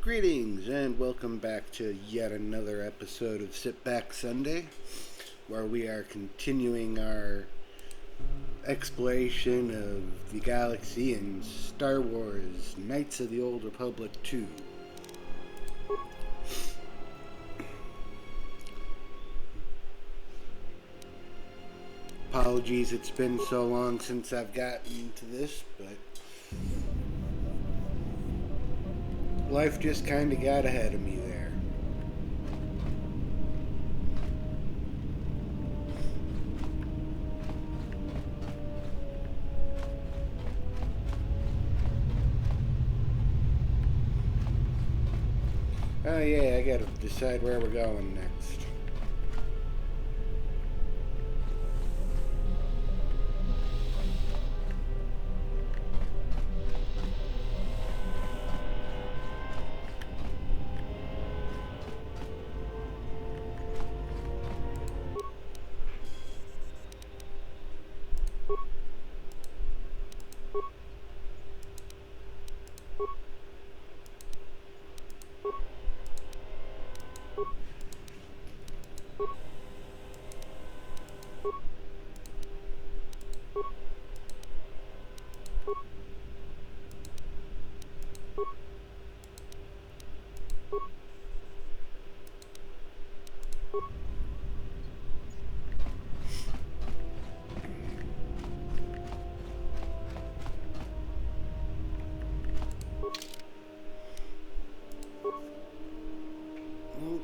Greetings and welcome back to yet another episode of Sit Back Sunday, where we are continuing our exploration of the galaxy in Star Wars Knights of the Old Republic 2. Apologies, it's been so long since I've gotten to this, but life just kind of got ahead of me there. Oh yeah, I gotta decide where we're going next.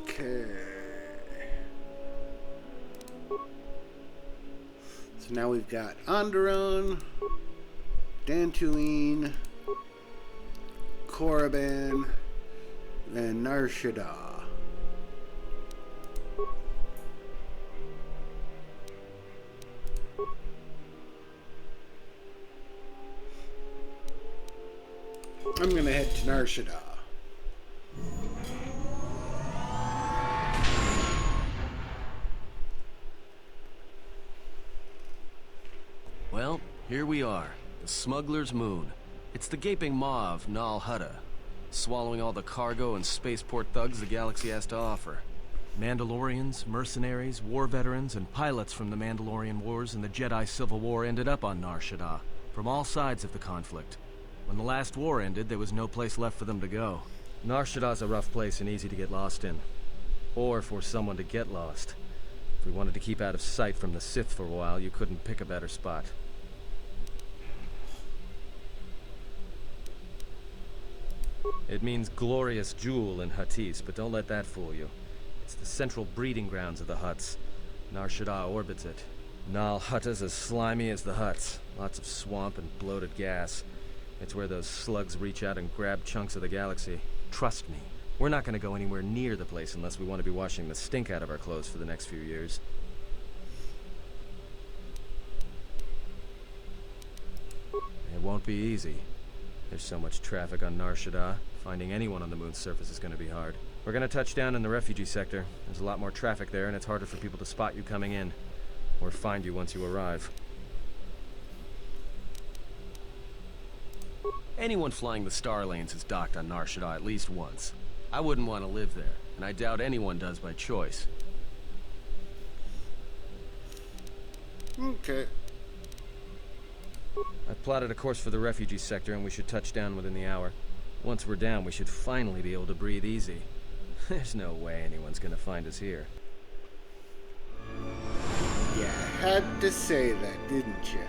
Okay. So now we've got Onderon, Dantooine, Korriban, and Nar Shadda. I'm gonna head to Nar Shadda. Well, here we are, the Smuggler's Moon. It's the gaping maw of Nar Shadda, swallowing all the cargo and spaceport thugs the galaxy has to offer. Mandalorians, mercenaries, war veterans, and pilots from the Mandalorian Wars and the Jedi Civil War ended up on Nar Shadda, from all sides of the conflict. When the last war ended, there was no place left for them to go. Nar Shadda's a rough place and easy to get lost in. Or for someone to get lost. If we wanted to keep out of sight from the Sith for a while, you couldn't pick a better spot. It means glorious jewel in Huttese, but don't let that fool you. It's the central breeding grounds of the Hutts. Nar Shadda orbits it. Nal Hutta's as slimy as the Hutts. Lots of swamp and bloated gas. It's where those slugs reach out and grab chunks of the galaxy. Trust me, we're not going to go anywhere near the place unless we want to be washing the stink out of our clothes for the next few years. It won't be easy. There's so much traffic on Nar Shadda. Finding anyone on the moon's surface is going to be hard. We're going to touch down in the refugee sector. There's a lot more traffic there, and it's harder for people to spot you coming in. Or find you once you arrive. Anyone flying the Star Lanes has docked on Nar Shadda at least once. I wouldn't want to live there, and I doubt anyone does by choice. Okay. I've plotted a course for the refugee sector, and we should touch down within the hour. Once we're down, we should finally be able to breathe easy. There's no way anyone's gonna find us here. You had to say that, didn't you?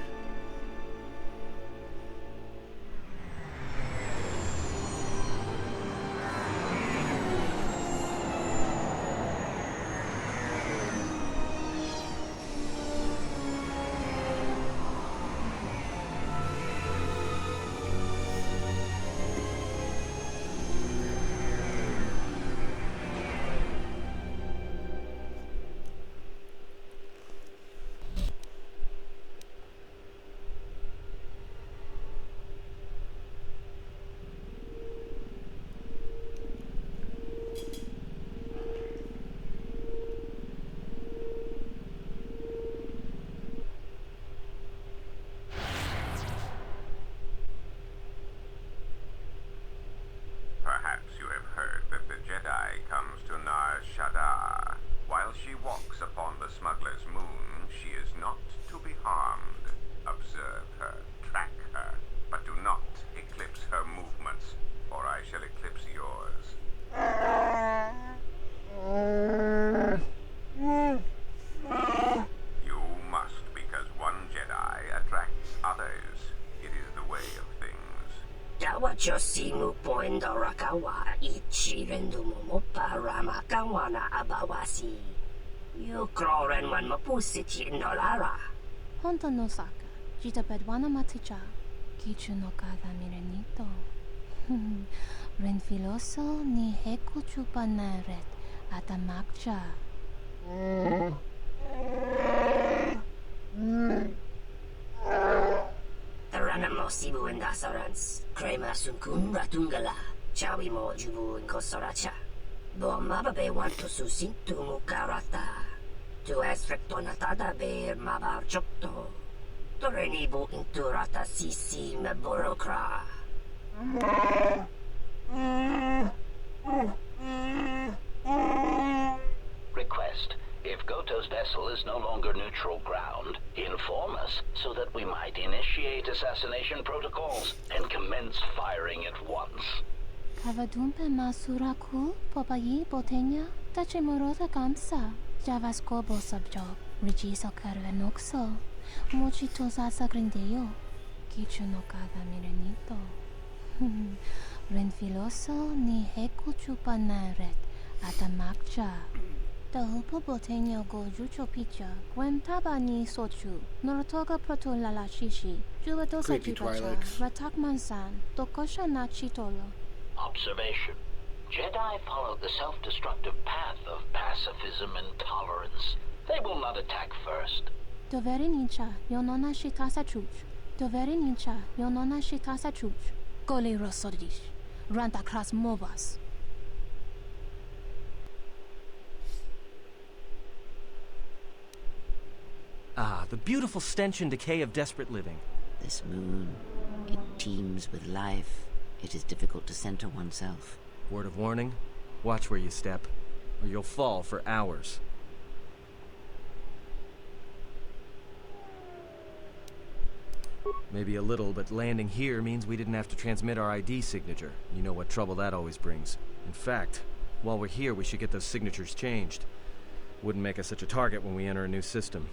Chosimu poendo rakawa ichi rendu momopa rama kawana abawasi. Yu kroren man mapusiti nolara. Honto no saka, jita bedwana maticha, kichu no kada mirenito. Renfiloso ni heku chupa naret atamakcha. Taranamo sibu endasarans, krema sunkun ratungala, chawi mo jubu inkosoracha. Bo mababe wanto susintu mukarata. Tu es rectonatada be mabar chokto. Torenibu inturata sisi me burokra. Request. If Goto's vessel is no longer neutral ground, inform us so that we might initiate assassination protocols and commence firing at once. Kavadumpe masuraku popayi botenya tachimurota kamsa. Javasko bosabjo, rijiso karvenokso. Mochito sasa grindeo. Kichu no kada mirenito. Renfiloso ni heku chupa naret atamakcha. Tahupo botenyo go jucho picha, gwen taba ni sochu, norotoga proto lala shishi, juvadosa Creepy jibacha, Twi'leks. ratak mansan, tokosha na chitolo. Observation. Jedi follow the self-destructive path of pacifism and tolerance. They will not attack first. Doveri nincha, yonona shitasa chuch. Doveri nincha, yonona shitasa chuch. Goli rosodish, ranta kras mobas. Ah, the beautiful stench and decay of desperate living. This moon, it teems with life. It is difficult to center oneself. Word of warning, watch where you step, or you'll fall for hours. Maybe a little, but landing here means we didn't have to transmit our ID signature. You know what trouble that always brings. In fact, while we're here, we should get those signatures changed. Wouldn't make us such a target when we enter a new system.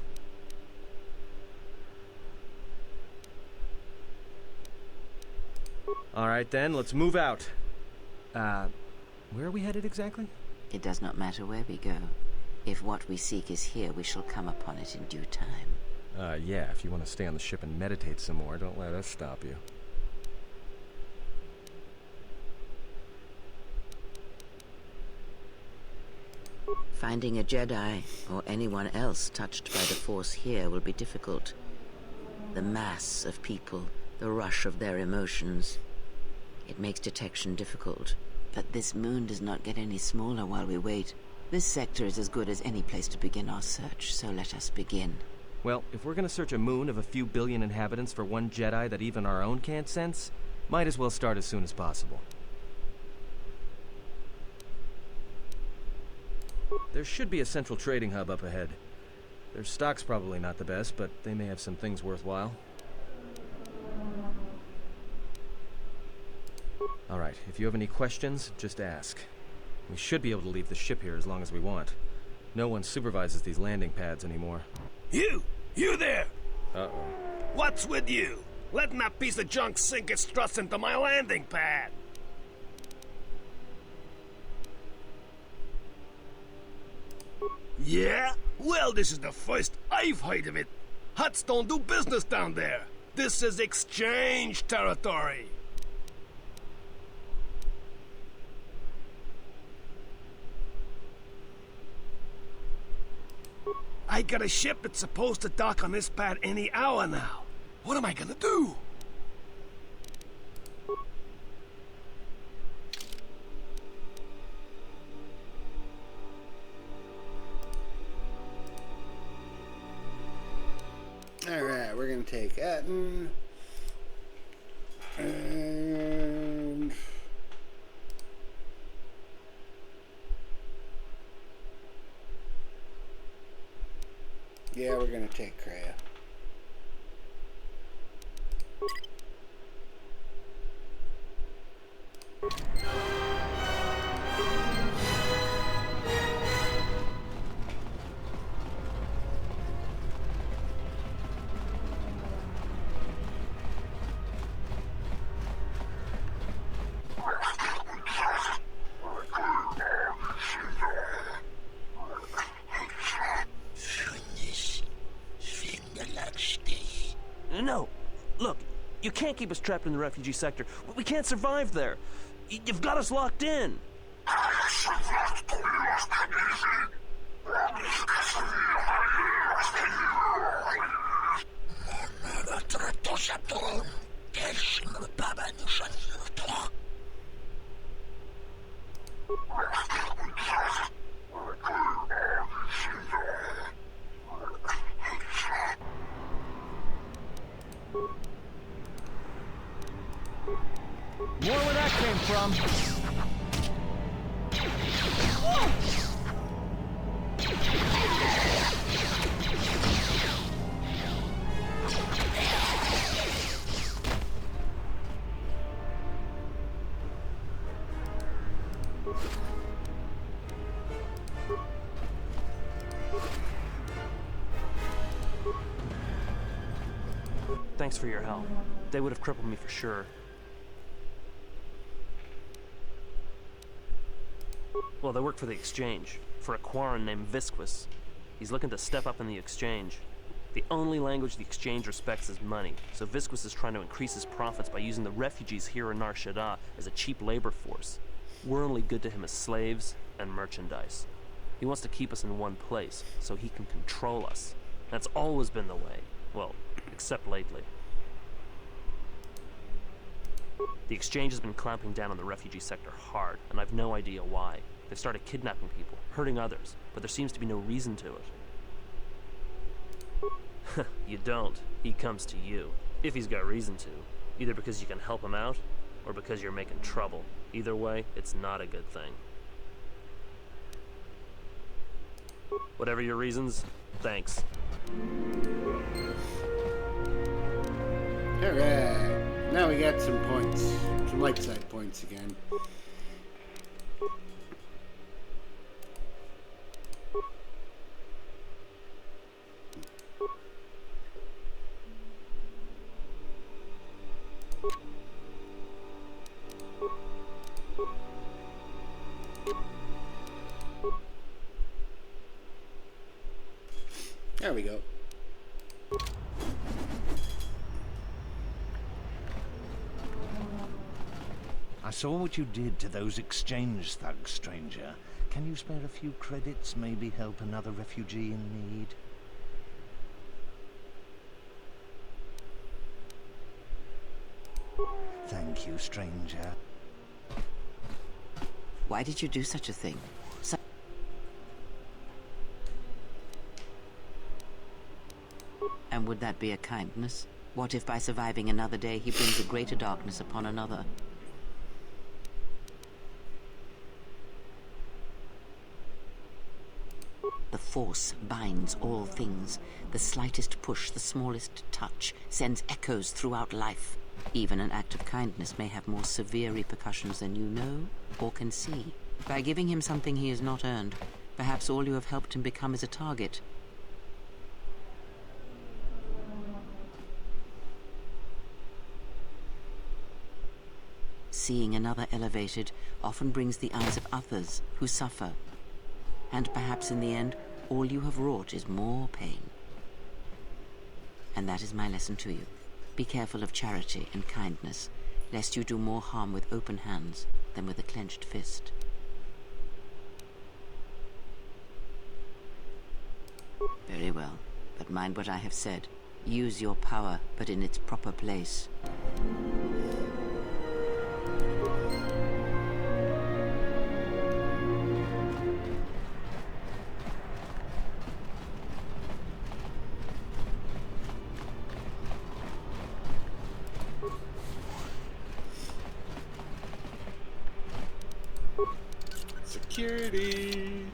Alright then, let's move out. Where are we headed exactly? It does not matter where we go. If what we seek is here, we shall come upon it in due time. Yeah, if you want to stay on the ship and meditate some more, don't let us stop you. Finding a Jedi, or anyone else touched by the Force here, will be difficult. The mass of people, the rush of their emotions. It makes detection difficult. But this moon does not get any smaller while we wait. This sector is as good as any place to begin our search, so let us begin. Well, if we're gonna search a moon of a few billion inhabitants for one Jedi that even our own can't sense, might as well start as soon as possible. There should be a central trading hub up ahead. Their stock's probably not the best, but they may have some things worthwhile. Alright, if you have any questions, just ask. We should be able to leave the ship here as long as we want. No one supervises these landing pads anymore. You there! Uh-oh. What's with you? Letting that piece of junk sink its struts into my landing pad! Yeah? Well, this is the first I've heard of it. Huts don't do business down there. This is exchange territory. I got a ship that's supposed to dock on this pad any hour now. What am I gonna do? Alright, we're gonna take Atten. And yeah, we're gonna take Kreia. You can't keep us trapped in the refugee sector. We can't survive there. You've got us locked in. More where that came from. Thanks for your help. They would have crippled me for sure. Well, they work for the Exchange, for a Quarren named Visquis. He's looking to step up in the Exchange. The only language the Exchange respects is money, so Visquis is trying to increase his profits by using the refugees here in Nar Shadda as a cheap labor force. We're only good to him as slaves and merchandise. He wants to keep us in one place, so he can control us. That's always been the way. Well, except lately. The Exchange has been clamping down on the refugee sector hard, and I've no idea why. They've started kidnapping people, hurting others, but there seems to be no reason to it. You don't. He comes to you. If he's got reason to. Either because you can help him out, or because you're making trouble. Either way, it's not a good thing. Whatever your reasons, thanks. Alright, now we got some points. Some light side points again. There we go. I saw what you did to those exchange thugs, stranger. Can you spare a few credits, maybe help another refugee in need? Thank you, stranger. Why did you do such a thing? And would that be a kindness? What if by surviving another day he brings a greater darkness upon another? The Force binds all things. The slightest push, the smallest touch, sends echoes throughout life. Even an act of kindness may have more severe repercussions than you know or can see. By giving him something he has not earned, perhaps all you have helped him become is a target. Seeing another elevated often brings the eyes of others who suffer. And perhaps in the end, all you have wrought is more pain. And that is my lesson to you. Be careful of charity and kindness, lest you do more harm with open hands than with a clenched fist. Very well, but mind what I have said. Use your power, but in its proper place. Security.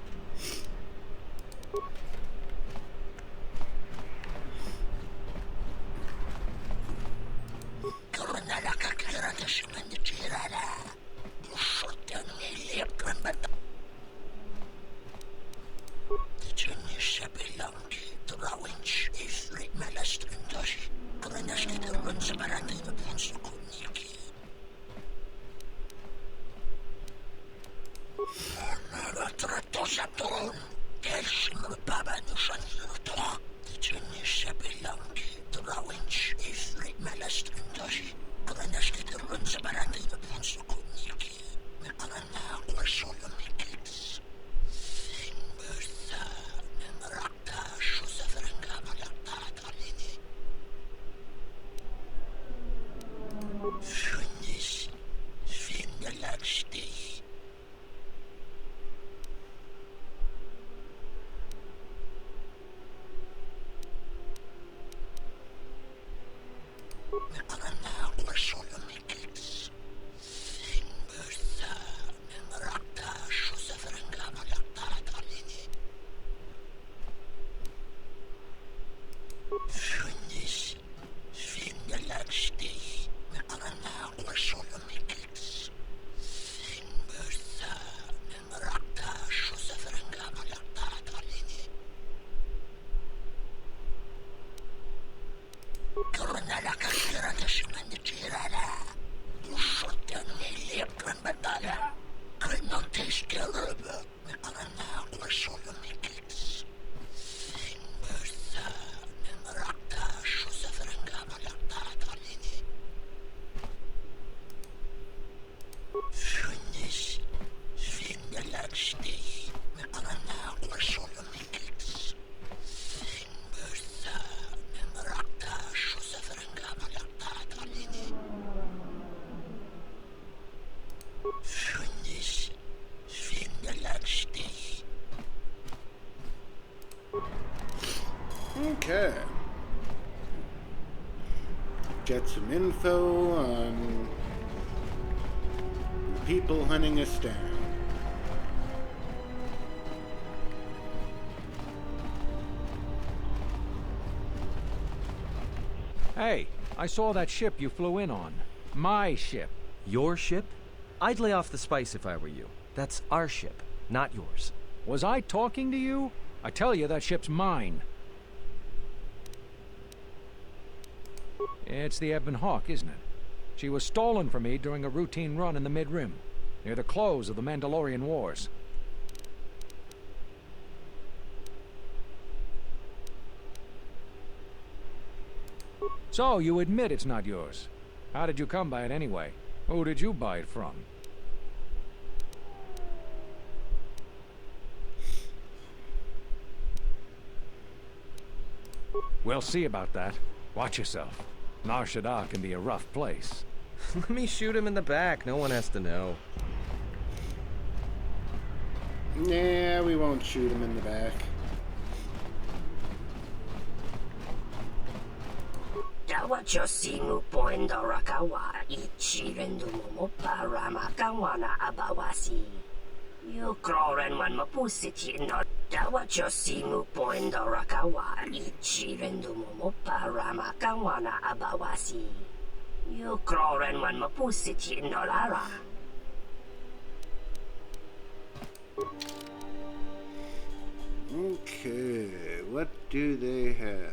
Okay. Get some info on the people hunting us down. Hey, I saw that ship you flew in on. My ship. Your ship? I'd lay off the spice if I were you. That's our ship, not yours. Was I talking to you? I tell you, that ship's mine. It's the Ebon Hawk, isn't it? She was stolen from me during a routine run in the Mid-Rim, near the close of the Mandalorian Wars. So, you admit it's not yours. How did you come by it anyway? Who did you buy it from? We'll see about that. Watch yourself. Nar Shadda can be a rough place. Let me shoot him in the back. No one has to know. Nah, we won't shoot him in the back. Dawachosimu poindorakawa ichirendu momo paramakawana abawasi. You kroren wan mapusiti no dawachosimu poindorakawa ichirendu momo paramakawana abawasi. You kroren wan mapusiti no lara. Okay, what do they have?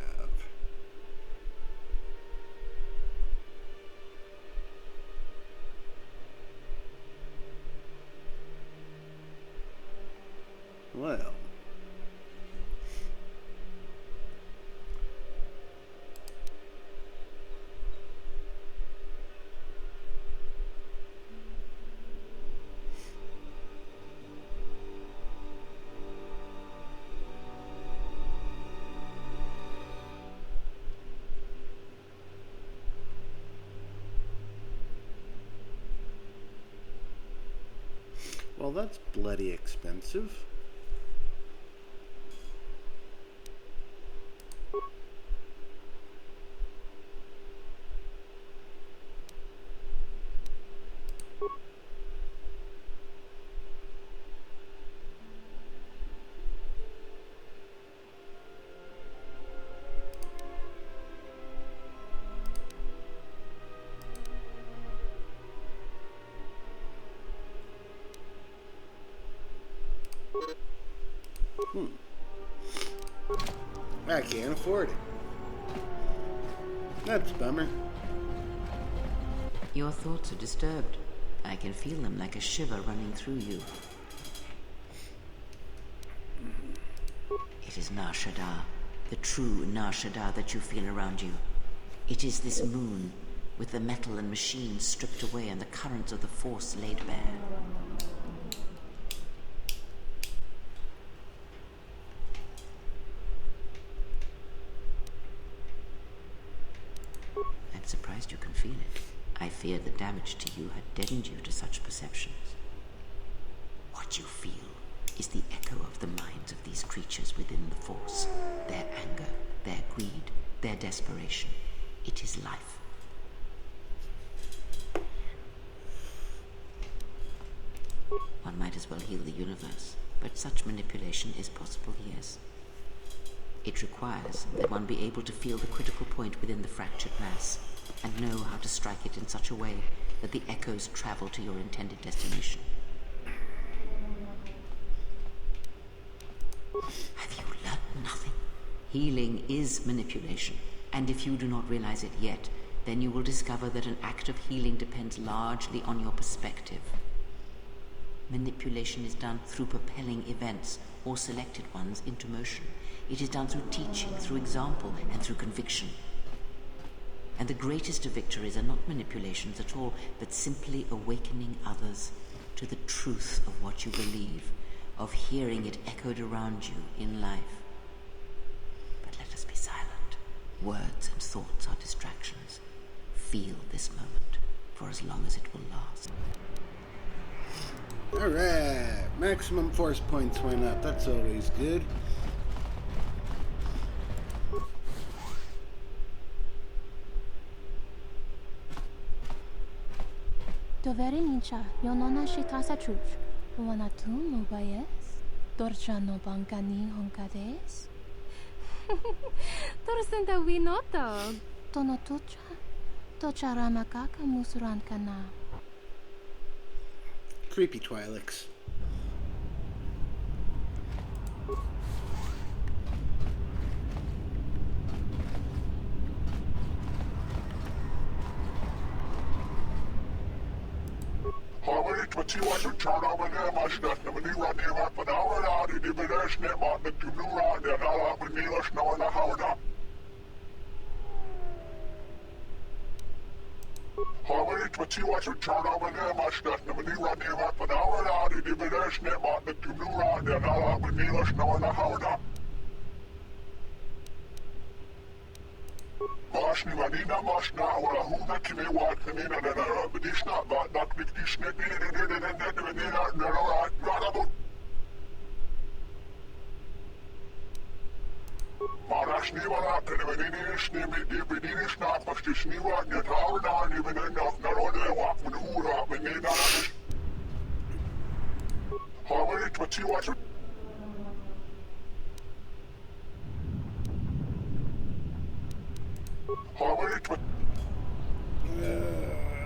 Well, that's bloody expensive. I can't afford it. That's a bummer. Your thoughts are disturbed. I can feel them like a shiver running through you. It is Nar Shadda, the true Nar Shadda that you feel around you. It is this moon, with the metal and machines stripped away and the currents of the Force laid bare. I'm surprised you can feel it. I feared the damage to you had deadened you to such perceptions. What you feel is the echo of the minds of these creatures within the Force. Their anger, their greed, their desperation. It is life. One might as well heal the universe, but such manipulation is possible, yes. It requires that one be able to feel the critical point within the fractured mass, and know how to strike it in such a way that the echoes travel to your intended destination. Have you learned nothing? Healing is manipulation, and if you do not realize it yet, then you will discover that an act of healing depends largely on your perspective. Manipulation is done through propelling events, or selected ones, into motion. It is done through teaching, through example, and through conviction. And the greatest of victories are not manipulations at all, but simply awakening others to the truth of what you believe, of hearing it echoed around you in life. But let us be silent. Words and thoughts are distractions. Feel this moment, for as long as it will last. Alright, maximum force points went up. That's always good. Doverenicha, Yonona Shitasa Chuch, Wanatu Mubayes, Dorchano Bankani Honkades, Dorsenta Winoto, Tonotucha, Tocharamakaka Musurankana. Creepy Twi'leks.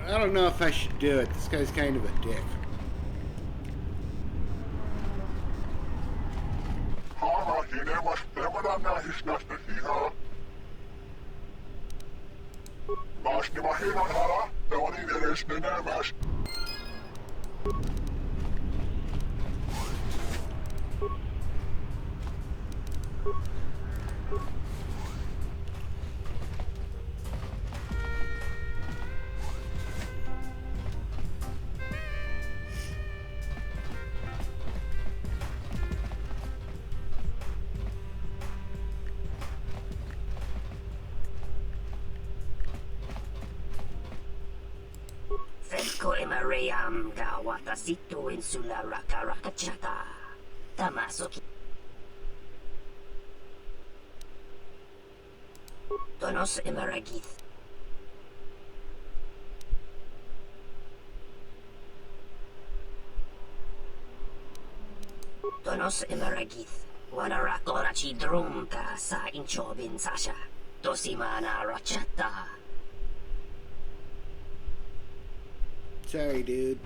I don't know if I should do it. This guy's kind of a dick. Felko Emariam da Watasitu Insula Rakarakachata. Tamasoki. Donos Emaragith. Donos Emaragith. Wanarakorachi Drumka sa Inchobin Sasha. Dosimana Rachata. Sorry, dude.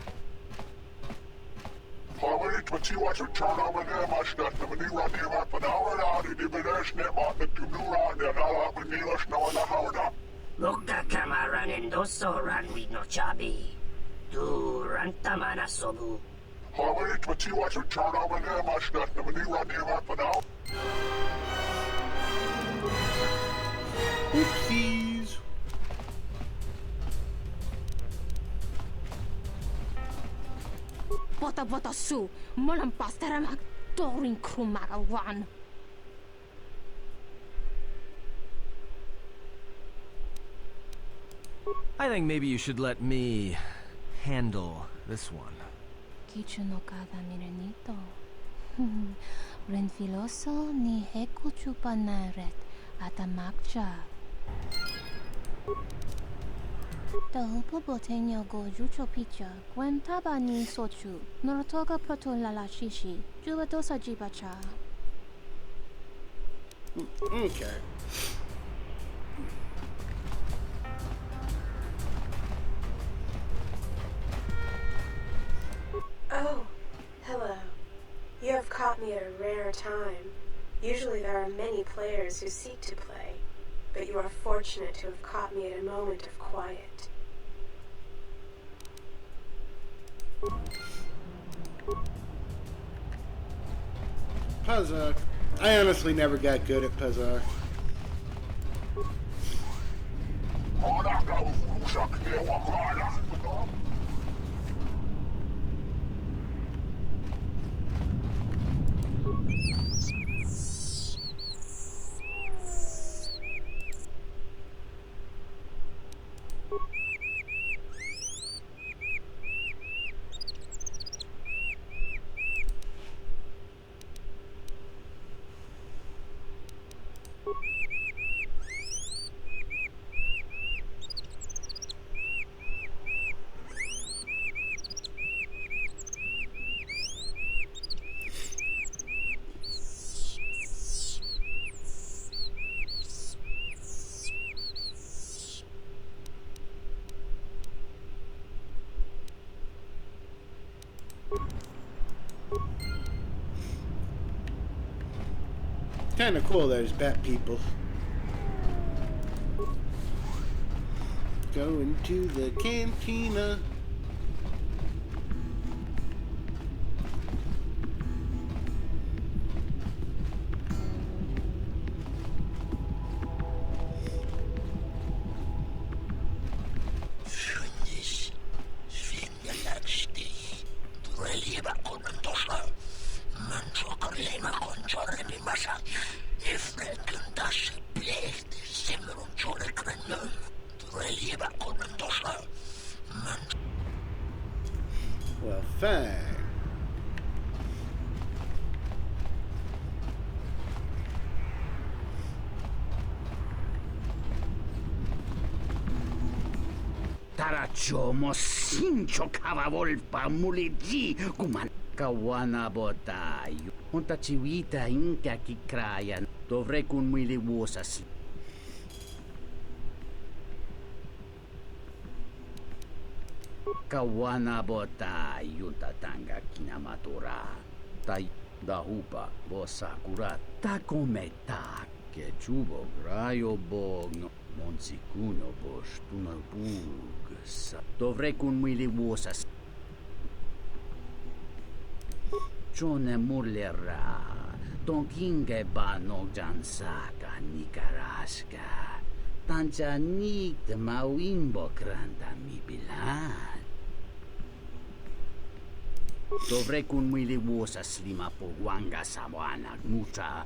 Lukka kamaran endoso ran with no chabi. Du rantamana sobu. Oopsies. bota su, molampas teramak, dorin krumagawan. I think maybe you should let me handle this one. Kichu no kada mirenito. Renfiloso ni heku chupa naret atamakcha. Dahupo boteño go jucho picha, gwen taba ni sochu, norotoga proto lalashishi, juba dosa jibacha. Okay. Oh, hello. You have caught me at a rare time. Usually there are many players who seek to play, but you are fortunate to have caught me at a moment of quiet. Puzzle. I honestly never got good at puzzle. Kind of cool, there's bat people. Going to the cantina. Well, fine. Taracho mosincho kavavolpa muliji kuman kawana botayo. Unta chiwita inka kikrayan dovre kun miliwosas. Kawana botayo tatanga kinamatura. Tay dahupa bosakura takometa que chubo grayo bogno. Monsikuno bosh tunabug dovre kun miliwosas. Chone murlera tonkinge bano jansaka nikaraska tanchanik mawimbo kranda mi bilan. Dovre kun miliwosas lima po wanga sawanak mucha.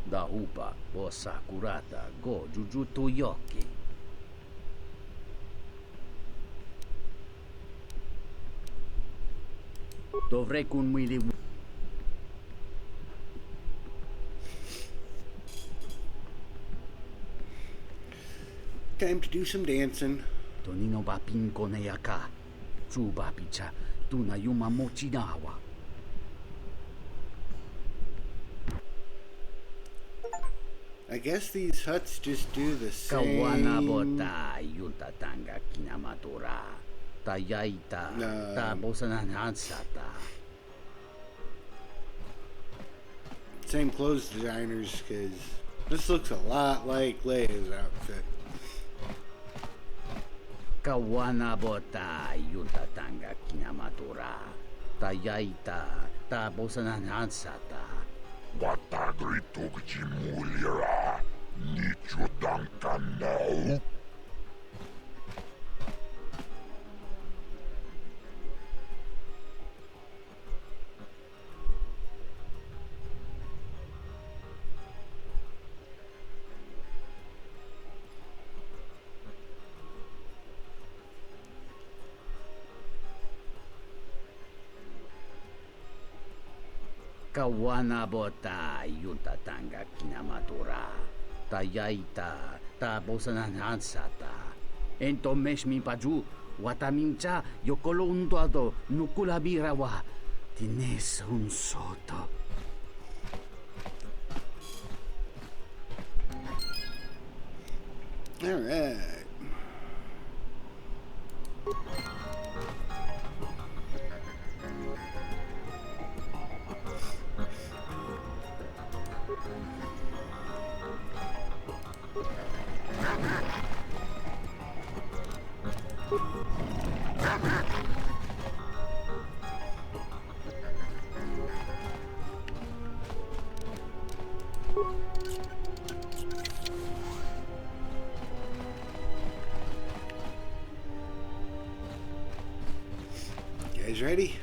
Dahupa bosakurata go jujuto yoki. Dovre kun mili. Time to do some dancing. Tonino ba pinko na yaka. Chuba picha tuna yuma mochinawa. I guess these huts just do the same. Kawana bota yunta tanga kinamatura. Tayaita ta bosanan hansata. Same clothes designers, because this looks a lot like Leia's outfit. Kawana bota yunta tanga kinamatura. Tayaita ta bosanan hansata. Watagritog Jimulira, Nicho Dankanau. Kawana bota yunta tanga kinamatura. Tayaita ta bosananansata. Entomesh mi paju watamincha yokolondoado nukulabirawa. Tines un soto. All right. Guys ready?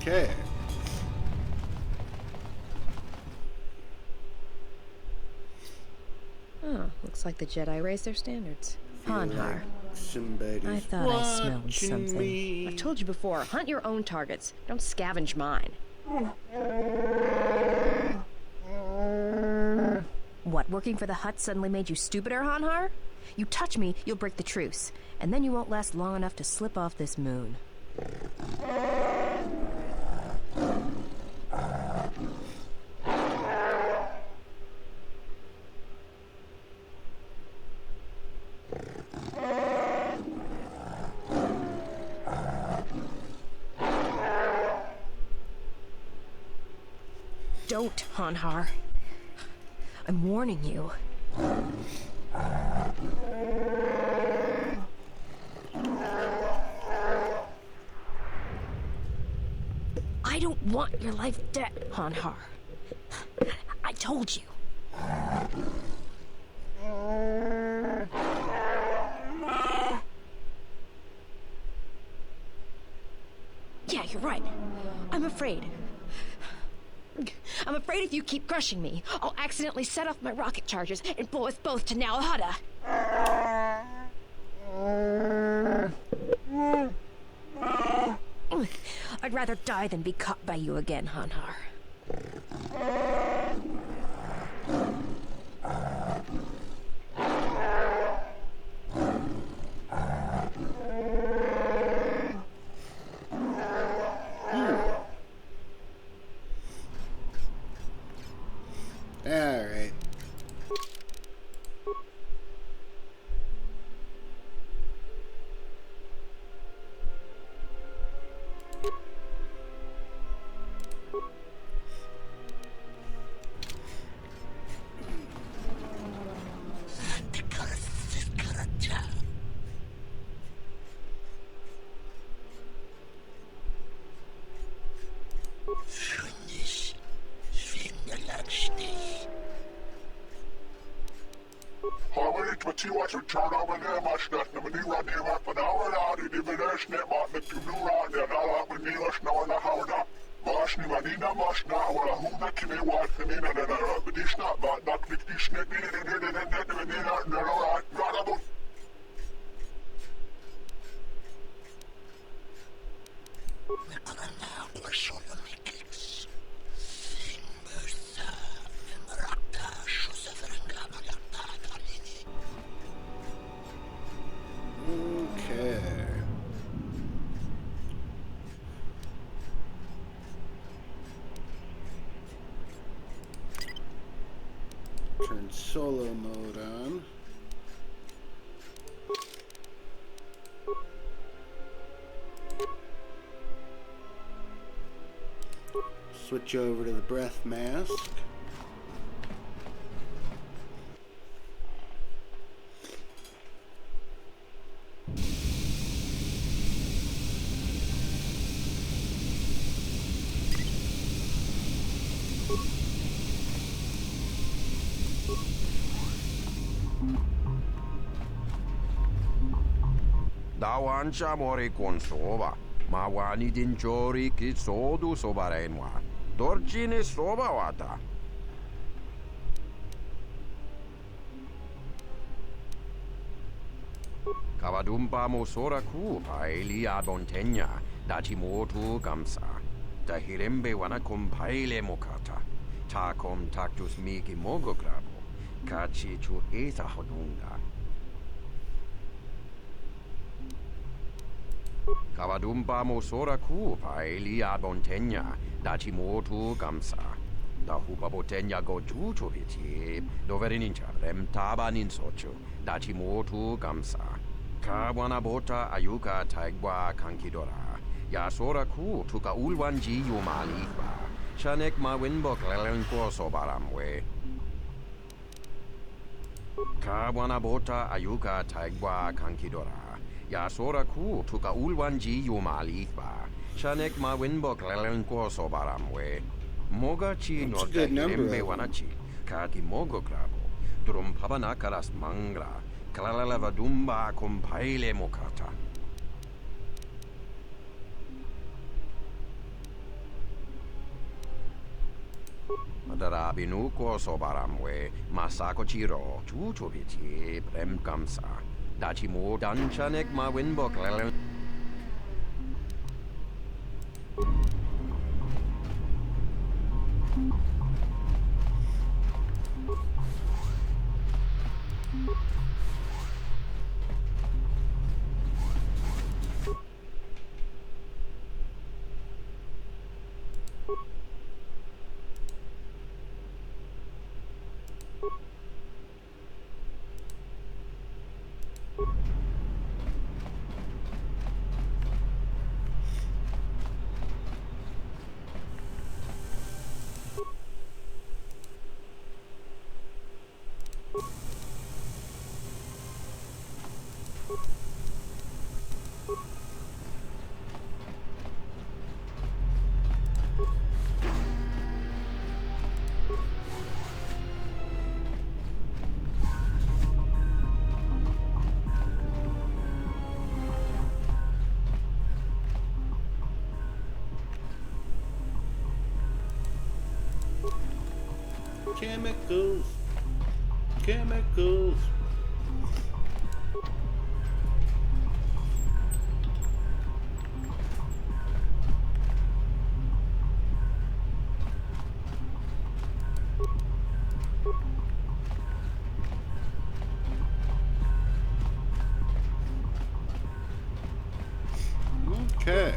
Okay. Oh, looks like the Jedi raised their standards. Hanhar. Somebody's I thought I smelled watching something. me. I've told you before, hunt your own targets. Don't scavenge mine. What, working for the Hutt suddenly made you stupider, Hanhar? You touch me, you'll break the truce. And then you won't last long enough to slip off this moon. Don't, Hanhar. I'm warning you. I don't want your life dead, Hanhar. I told you. Yeah, you're right. I'm afraid. I'm afraid if you keep crushing me, I'll accidentally set off my rocket charges and blow us both to Nar Shadda. I'd rather die than be caught by you again, Hanhar. All right. Okay. Turn solo mode on. Switch over to the breath mask. Dawancha mori con sova. Mawani din chori ki sodu sobarenwa. Dorjine soba wata. Kavadumpa mosora ku paili abontenya. Dachi motu gamsa. Dahirembe wanakum paile mokata. Takom taktus miki mogograbo. Kachi chu esa hodunga. Kavadumpa mosora ku paili abontenya. Dachi motu gamsa. Da hupa botenya go juju viti. Doverinincha rem tabanin sochu. Dachi motu gamsa. Kawana bota ayuka taigwa kankidora. Yasora ku tuka ulwanji yumalifa. Shanek ma winbok lelenko sobaramwe. Kawana bota ayuka taigwa kankidora. Yasora ku tuka ulwanji yumalifa. Shanek ma winbok lelenko sobaramwe. Moga chi norda hirembe wanachi. Kati mogo krabo. Drum pabanakaras mangra. Kalalava dumba compaile mokata. Darabinuko sobaramwe, masako chiro, chuchubiti, prem kamsa. Dachimo danchanek ma winbok lelen. Chemicals. Chemicals. Okay.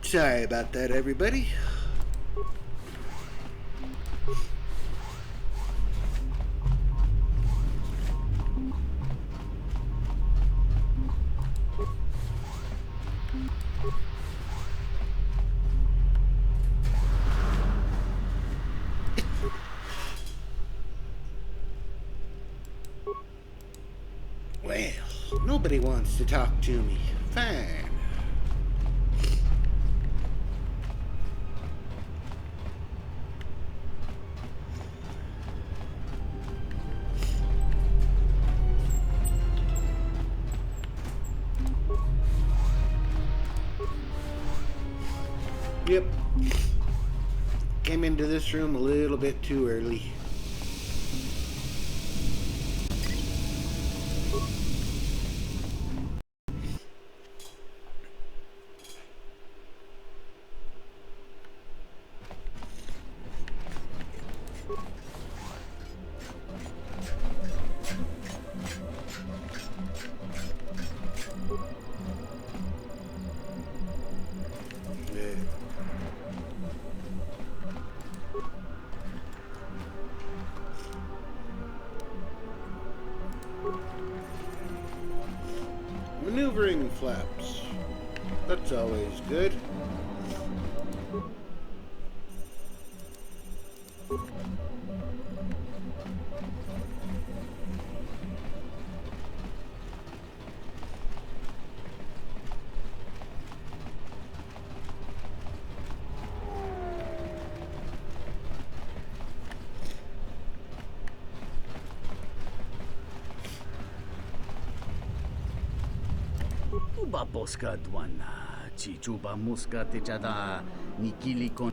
Sorry about that, everybody. Well, nobody wants to talk to me. Fine. Yep. Came into this room a little bit too early. flaps. That's always good. Tuba boska dwana, chichuba muska techada, nikili kon.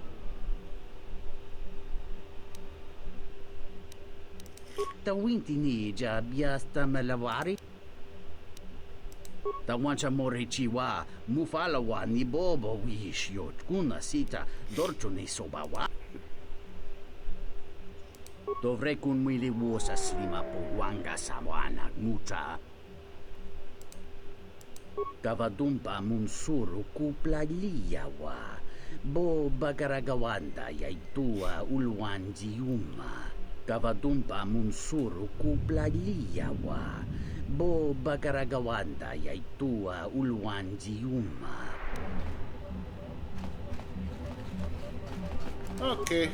Tawinti ni jabiasta malawari. Tawancha more chiwa, mufalawa ni bobo wish yot kuna sita dorcho ni sobawa. Dovrei kun mwili wosa slima po wanga sawana mucha. Kavadumpa munsuru kupla liyawa. Bo bagaragawanda yaitua ulwanjiuma. Kavadumpa munsuru kupla liyawa. Bo bagaragawanda yaitua ulwanjiuma. Okay.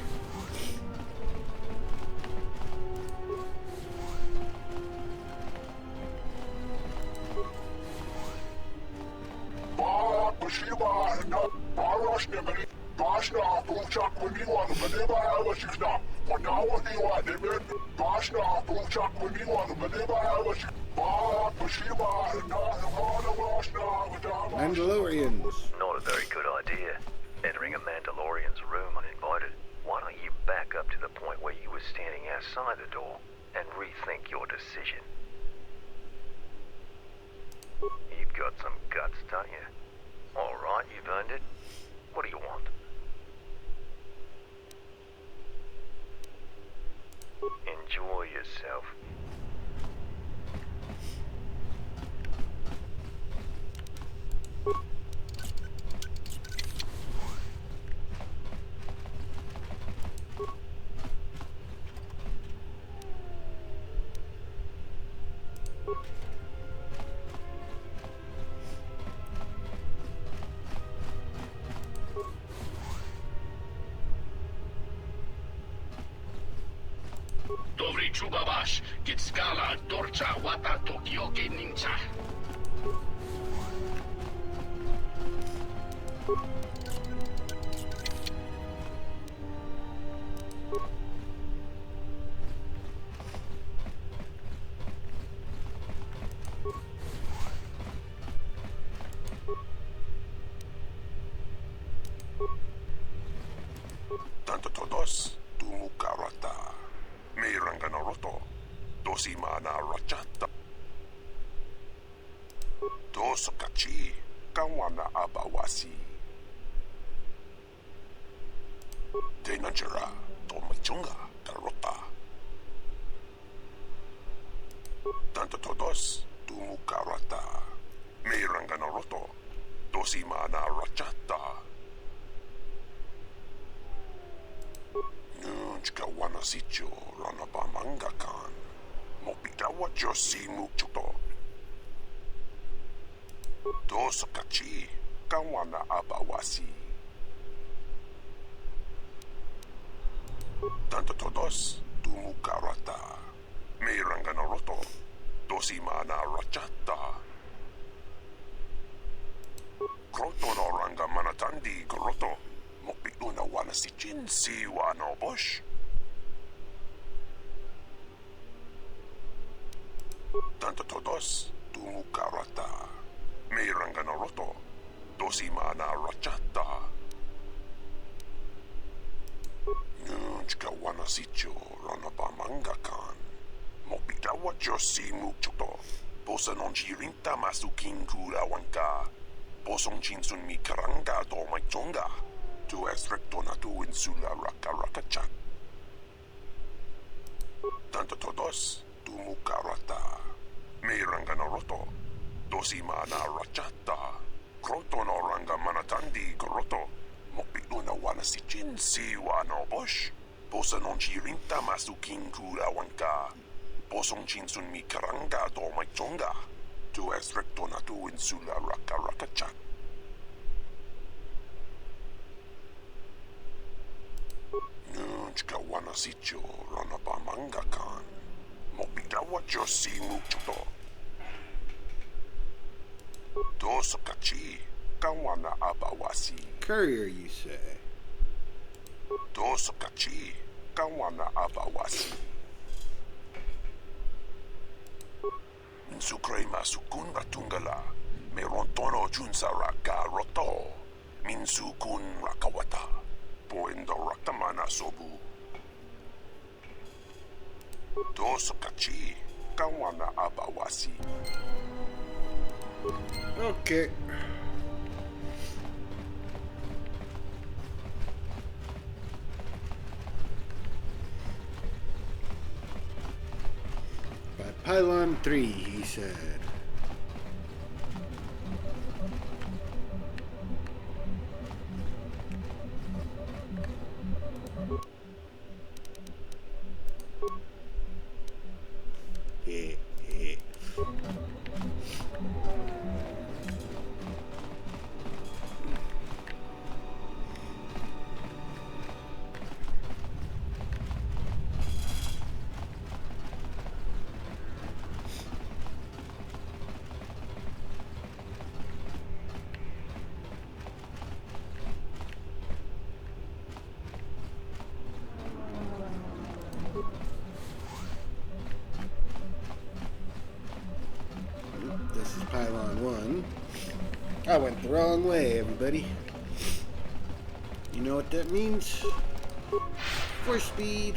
Mandalorians. Not a very good idea. Entering a Mandalorian's room uninvited. Why don't you back up to the point where you were standing outside the door and rethink your decision? You've got some guts, don't you? All right, you've earned it. What do you want? Enjoy yourself. Dobry Chubabash, Gitskala, Dorcha, Wata, Tokyo, Ninja. Tanto todos, tu mukarata. Miranga Naruto, Dosimana Rachata, Dosokachi, Kawana Abawasi, Tenajara, Tomachunga, Karota. Tanto todos, tu mukarata, Miranga Naruto, Dosimana Rachata. Nunchka wanasicho ranabamanga kan. Mopitawa josi mukchuto. Dosokachi kawana abawasi. Tanto todos tumukarata. Miranga naroto. Dosimana rachata. Kroto no ranga manatandi goroto. Mopituna wanasichin si wano bosh. Tanto todos tumukarata. Miranga naroto. Dosimana rachata. Nunchka wanasicho ranabamanga kan. Mopitawa josi mukchuto. Posa non jirinta masukin kura wanka. Posong chinsun mi karanga do maichonga. Tu es recto na tu insula raka raka chat. Tanto todos tu mukarata. Miranga naroto. Dosimana rachata. Kroto no ranga manatandi goroto. Mopituna wanasichin si wano bosh. Posa non chirinta masukin kura wanka. Posong chinsun mi karanga do maichonga. Tu es retornado insula Rakarakachat. Nunchka wanasicho Ranabamangakan. Mobidawa Josi Muchoto. Dosokachi Kawana Abawasi. Courier, you say? Dosokachi Kawana Abawasi. Minsukrema sukun ratungala. Merontono junsara roto. Minsukun rakawata. Poendo ratamana sobu. Dosokachi Kawana Abawasi. Okay. By Pylon 3, he said. This is Pylon 1. I went the wrong way, everybody. You know what that means? Force speed.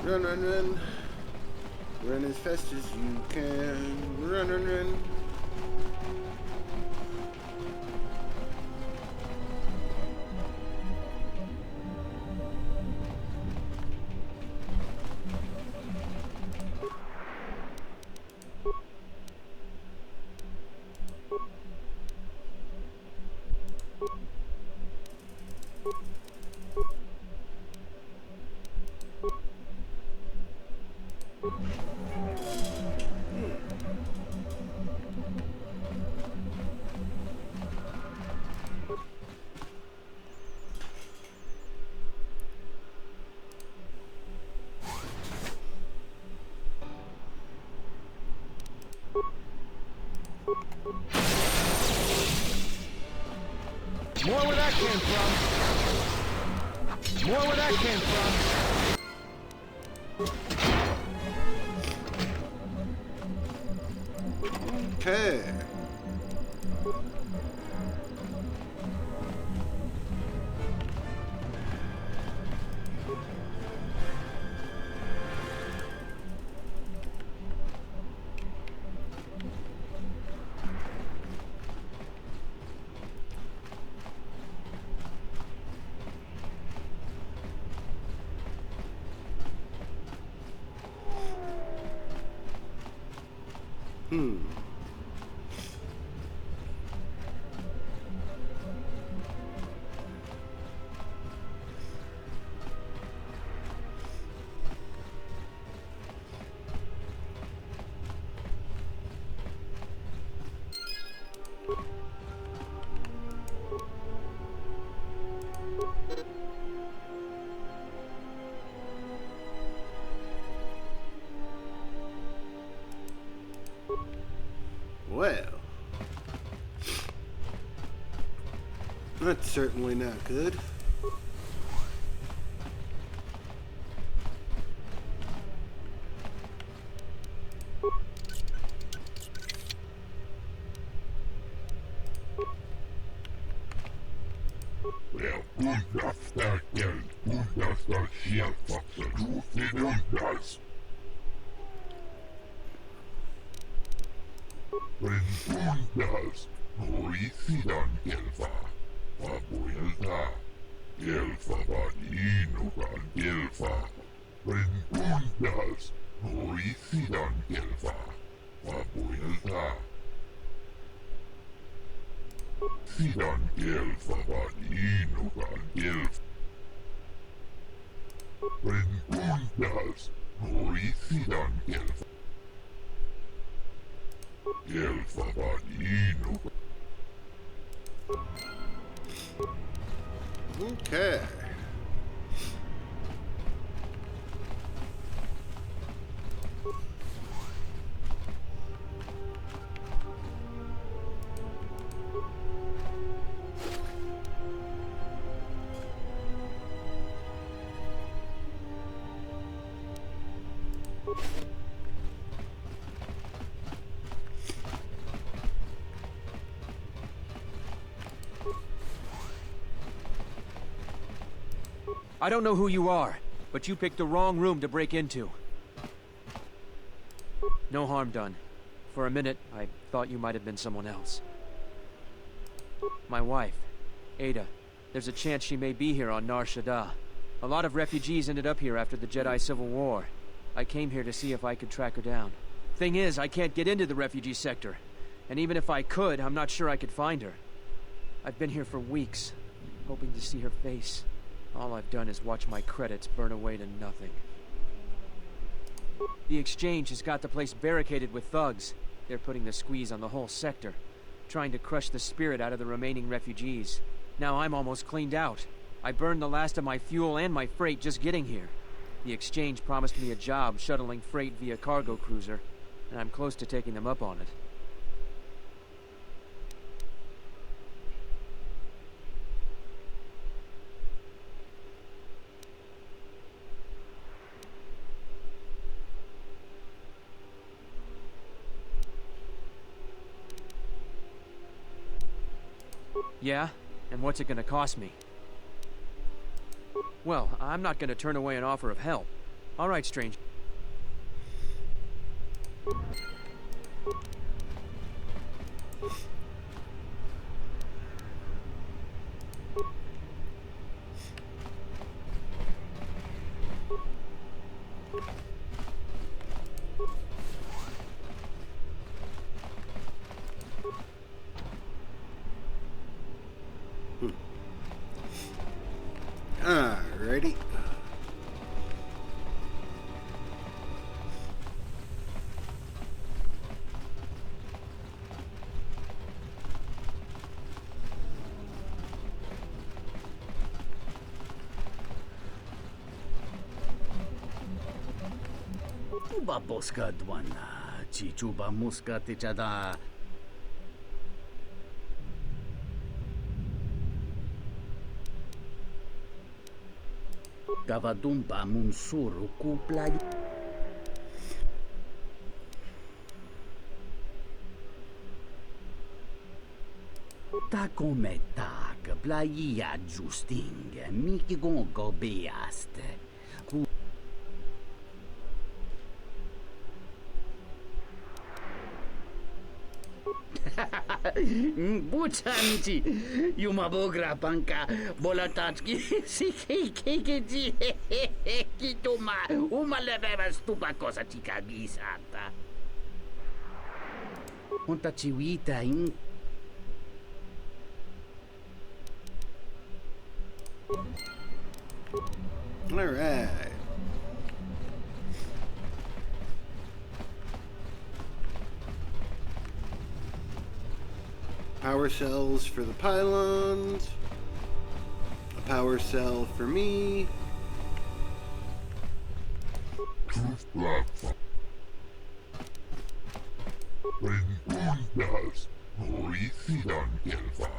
Run, run, run. Run as fast as you can. Run, run, run. More where that came from. More where that came from. Okay. Well, that's certainly not good. Rentundas, Norisidan Gelfa, Fabuelta, Gelfa Vaninogan Gelfa, Rentundas, Norisidan Gelfa, Fabuelta, Sidan Gelfa Vaninogan Gelfa. Rengundas, Morithidan Elfa. Elfa Vanino. Okay. I don't know who you are, but you picked the wrong room to break into. No harm done. For a minute, I thought you might have been someone else. My wife, Ada. There's a chance she may be here on Nar Shadda. A lot of refugees ended up here after the Jedi Civil War. I came here to see if I could track her down. Thing is, I can't get into the refugee sector. And even if I could, I'm not sure I could find her. I've been here for weeks, hoping to see her face. All I've done is watch my credits burn away to nothing. The exchange has got the place barricaded with thugs. They're putting the squeeze on the whole sector, trying to crush the spirit out of the remaining refugees. Now I'm almost cleaned out. I burned the last of my fuel and my freight just getting here. The exchange promised me a job shuttling freight via cargo cruiser, and I'm close to taking them up on it. Yeah? And what's it gonna cost me? Well, I'm not gonna turn away an offer of help. All right, stranger. Alrighty. Chuba boska dwana, chi chuba muska tichada. Gavadumba munsuru kupla. Ta come tak, plaia justing, miki gongo beaste. Buchanchi, yumabogra panka, bolatachki, sikiki, kituma, umalebeba stupa cosa chica bisata. Unta chiwita in. All right. Power cells for the pylons. A power cell for me. Truth platform. Rengundas, Morithidan Elfa.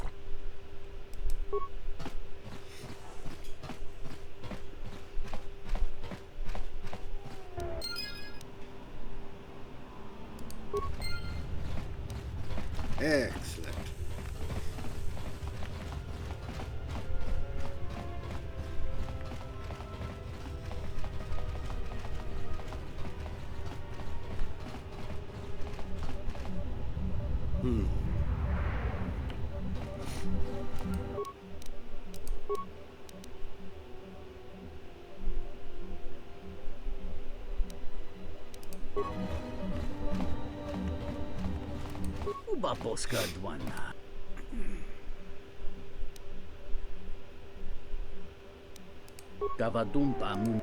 Excellent. Uba boska dwana. Gavadumpa mun.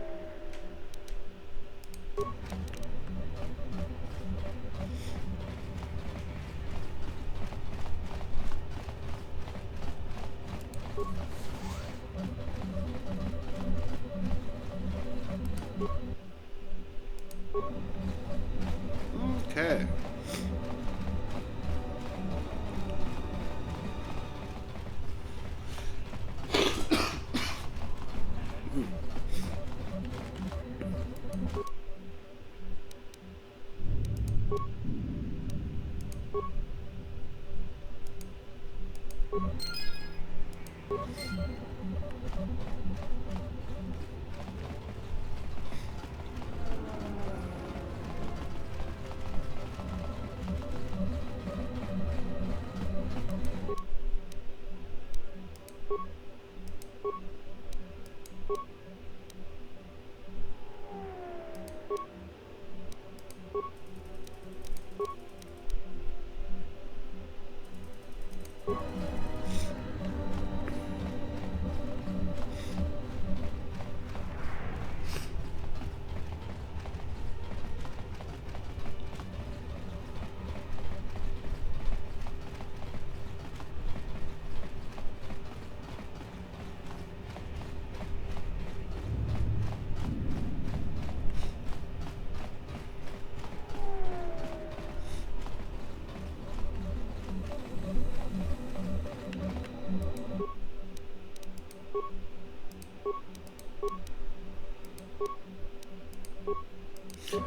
Okay.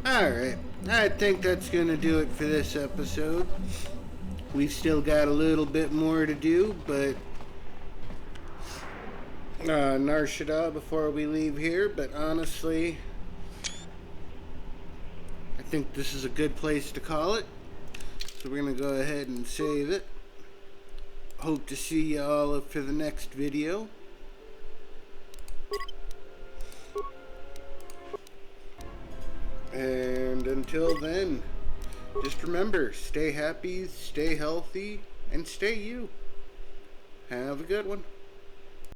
Alright, I think that's going to do it for this episode. We've still got a little bit more to do, but Nar Shadda before we leave here, but honestly, I think this is a good place to call it. So we're going to go ahead and save it. Hope to see you all for the next video. And until then, just remember, stay happy, stay healthy, and stay you. Have a good one.